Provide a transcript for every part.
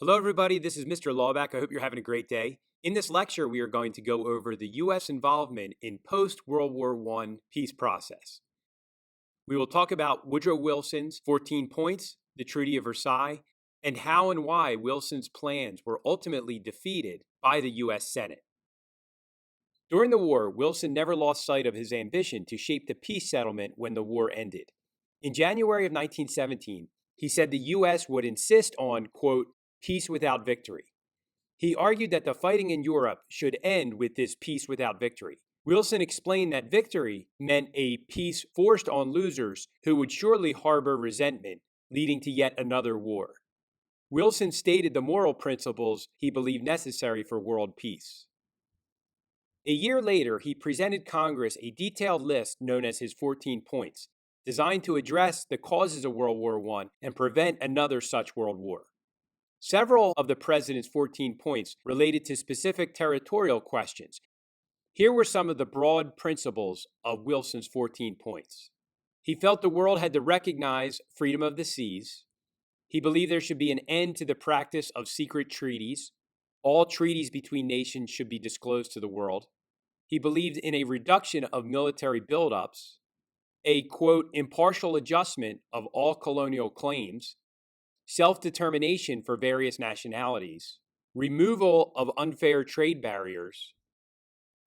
Hello, everybody. This is Mr. Laubach. I hope you're having a great day. In this lecture, we are going to go over the U.S. involvement in post-World War I peace process. We will talk about Woodrow Wilson's 14 points, the Treaty of Versailles, and how and why Wilson's plans were ultimately defeated by the U.S. Senate. During the war, Wilson never lost sight of his ambition to shape the peace settlement when the war ended. In January of 1917, he said the U.S. would insist on, quote, peace without victory. He argued that the fighting in Europe should end with this peace without victory. Wilson explained that victory meant a peace forced on losers who would surely harbor resentment, leading to yet another war. Wilson stated the moral principles he believed necessary for world peace. A year later, he presented Congress a detailed list known as his 14 points, designed to address the causes of World War I and prevent another such world war. Several of the president's 14 points related to specific territorial questions. Here were some of the broad principles of Wilson's 14 points. He felt the world had to recognize freedom of the seas. He believed there should be an end to the practice of secret treaties. All treaties between nations should be disclosed to the world. He believed in a reduction of military buildups, a, quote, impartial adjustment of all colonial claims, self-determination for various nationalities, removal of unfair trade barriers,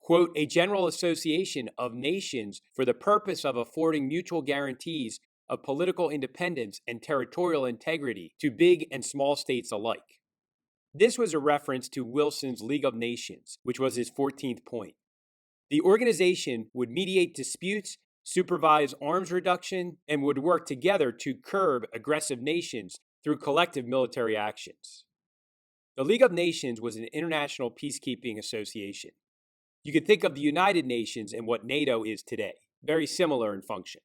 quote, a general association of nations for the purpose of affording mutual guarantees of political independence and territorial integrity to big and small states alike. This was a reference to Wilson's League of Nations, which was his 14th point. The organization would mediate disputes, supervise arms reduction, and would work together to curb aggressive nations through collective military actions. The League of Nations was an international peacekeeping association. You could think of the United Nations and what NATO is today, very similar in function.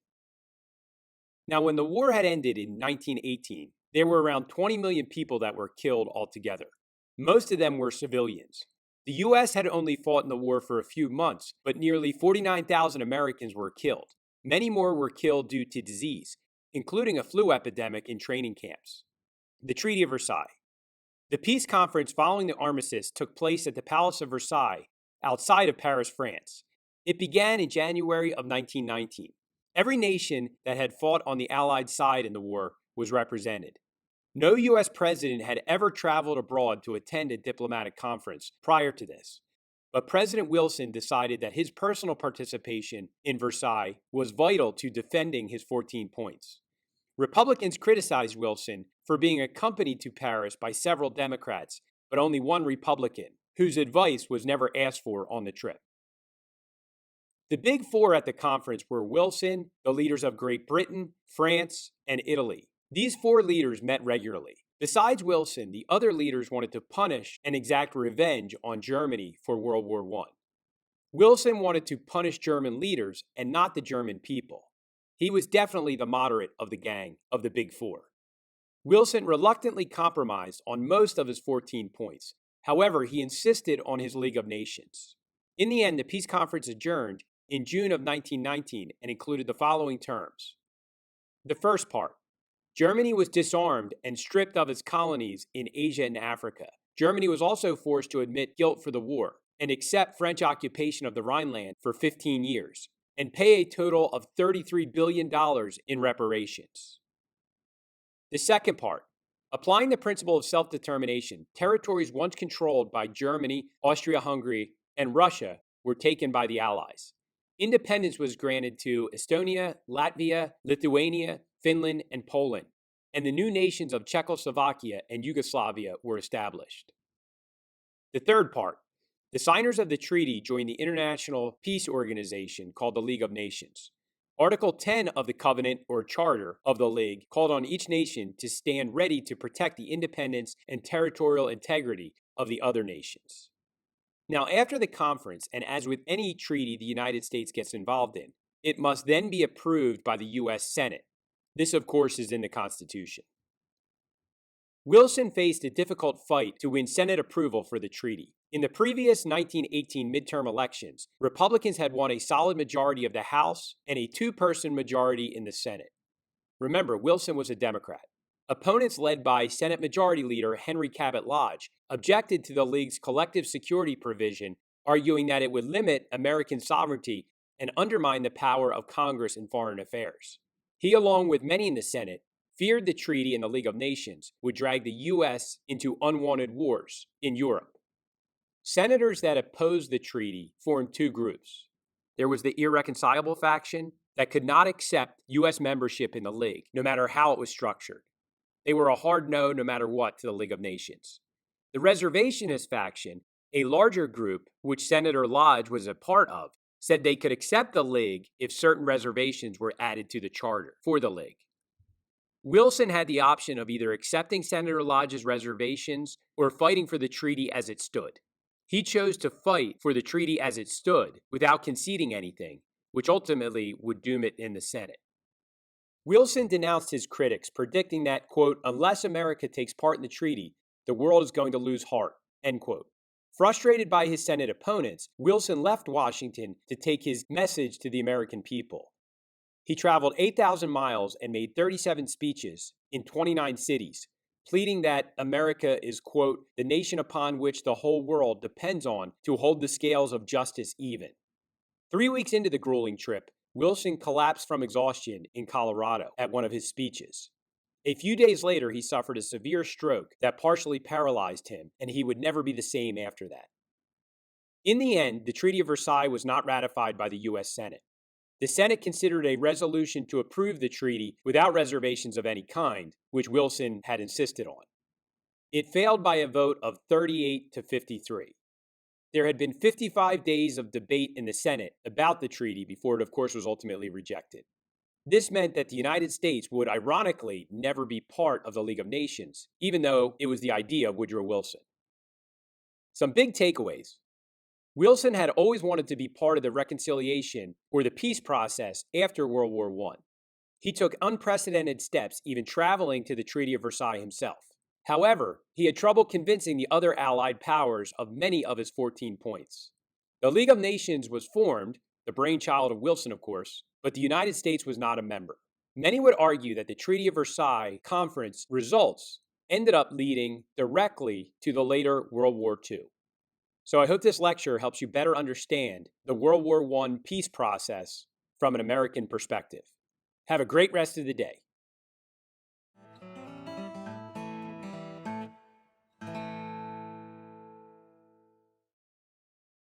Now, when the war had ended in 1918, there were around 20 million people that were killed altogether. Most of them were civilians. The U.S. had only fought in the war for a few months, but nearly 49,000 Americans were killed. Many more were killed due to disease, including a flu epidemic in training camps. The Treaty of Versailles. The peace conference following the armistice took place at the Palace of Versailles, outside of Paris, France. It began in January of 1919. Every nation that had fought on the Allied side in the war was represented. No U.S. president had ever traveled abroad to attend a diplomatic conference prior to this, but President Wilson decided that his personal participation in Versailles was vital to defending his 14 points. Republicans criticized Wilson for being accompanied to Paris by several Democrats, but only one Republican, whose advice was never asked for on the trip. The big four at the conference were Wilson, the leaders of Great Britain, France, and Italy. These four leaders met regularly. Besides Wilson, the other leaders wanted to punish and exact revenge on Germany for World War I. Wilson wanted to punish German leaders and not the German people. He was definitely the moderate of the gang of the big four. Wilson reluctantly compromised on most of his 14 points. However, he insisted on his League of Nations. In the end, the peace conference adjourned in June of 1919 and included the following terms. The first part. Germany was disarmed and stripped of its colonies in Asia and Africa. Germany was also forced to admit guilt for the war and accept French occupation of the Rhineland for 15 years and pay a total of $33 billion in reparations. The second part. Applying the principle of self-determination, territories once controlled by Germany, Austria-Hungary, and Russia were taken by the Allies. Independence was granted to Estonia, Latvia, Lithuania, Finland, and Poland, and the new nations of Czechoslovakia and Yugoslavia were established. The third part. The signers of the treaty joined the international peace organization called the League of Nations. Article 10 of the covenant or charter of the League called on each nation to stand ready to protect the independence and territorial integrity of the other nations. Now, after the conference, and as with any treaty the United States gets involved in, it must then be approved by the U.S. Senate. This, of course, is in the Constitution. Wilson faced a difficult fight to win Senate approval for the treaty. In the previous 1918 midterm elections, Republicans had won a solid majority of the House and a two-person majority in the Senate. Remember, Wilson was a Democrat. Opponents led by Senate Majority Leader Henry Cabot Lodge objected to the League's collective security provision, arguing that it would limit American sovereignty and undermine the power of Congress in foreign affairs. He, along with many in the Senate, feared the treaty in the League of Nations would drag the U.S. into unwanted wars in Europe. Senators that opposed the treaty formed two groups. There was the irreconcilable faction that could not accept U.S. membership in the League, no matter how it was structured. They were a hard no matter what to the League of Nations. The reservationist faction, a larger group which Senator Lodge was a part of, said they could accept the League if certain reservations were added to the charter for the League. Wilson had the option of either accepting Senator Lodge's reservations or fighting for the treaty as it stood. He chose to fight for the treaty as it stood without conceding anything, which ultimately would doom it in the Senate. Wilson denounced his critics, predicting that, quote, unless America takes part in the treaty, the world is going to lose heart, end quote. Frustrated by his Senate opponents, Wilson left Washington to take his message to the American people. He traveled 8,000 miles and made 37 speeches in 29 cities, pleading that America is, quote, the nation upon which the whole world depends on to hold the scales of justice even. 3 weeks into the grueling trip, Wilson collapsed from exhaustion in Colorado at one of his speeches. A few days later, he suffered a severe stroke that partially paralyzed him, and he would never be the same after that. In the end, the Treaty of Versailles was not ratified by the U.S. Senate. The Senate considered a resolution to approve the treaty without reservations of any kind, which Wilson had insisted on. It failed by a vote of 38 to 53. There had been 55 days of debate in the Senate about the treaty before it, of course, was ultimately rejected. This meant that the United States would, ironically, never be part of the League of Nations, even though it was the idea of Woodrow Wilson. Some big takeaways. Wilson had always wanted to be part of the reconciliation or the peace process after World War I. He took unprecedented steps, even traveling to the Treaty of Versailles himself. However, he had trouble convincing the other Allied powers of many of his 14 points. The League of Nations was formed, the brainchild of Wilson, of course, but the United States was not a member. Many would argue that the Treaty of Versailles conference results ended up leading directly to the later World War II. So I hope this lecture helps you better understand the World War I peace process from an American perspective. Have a great rest of the day.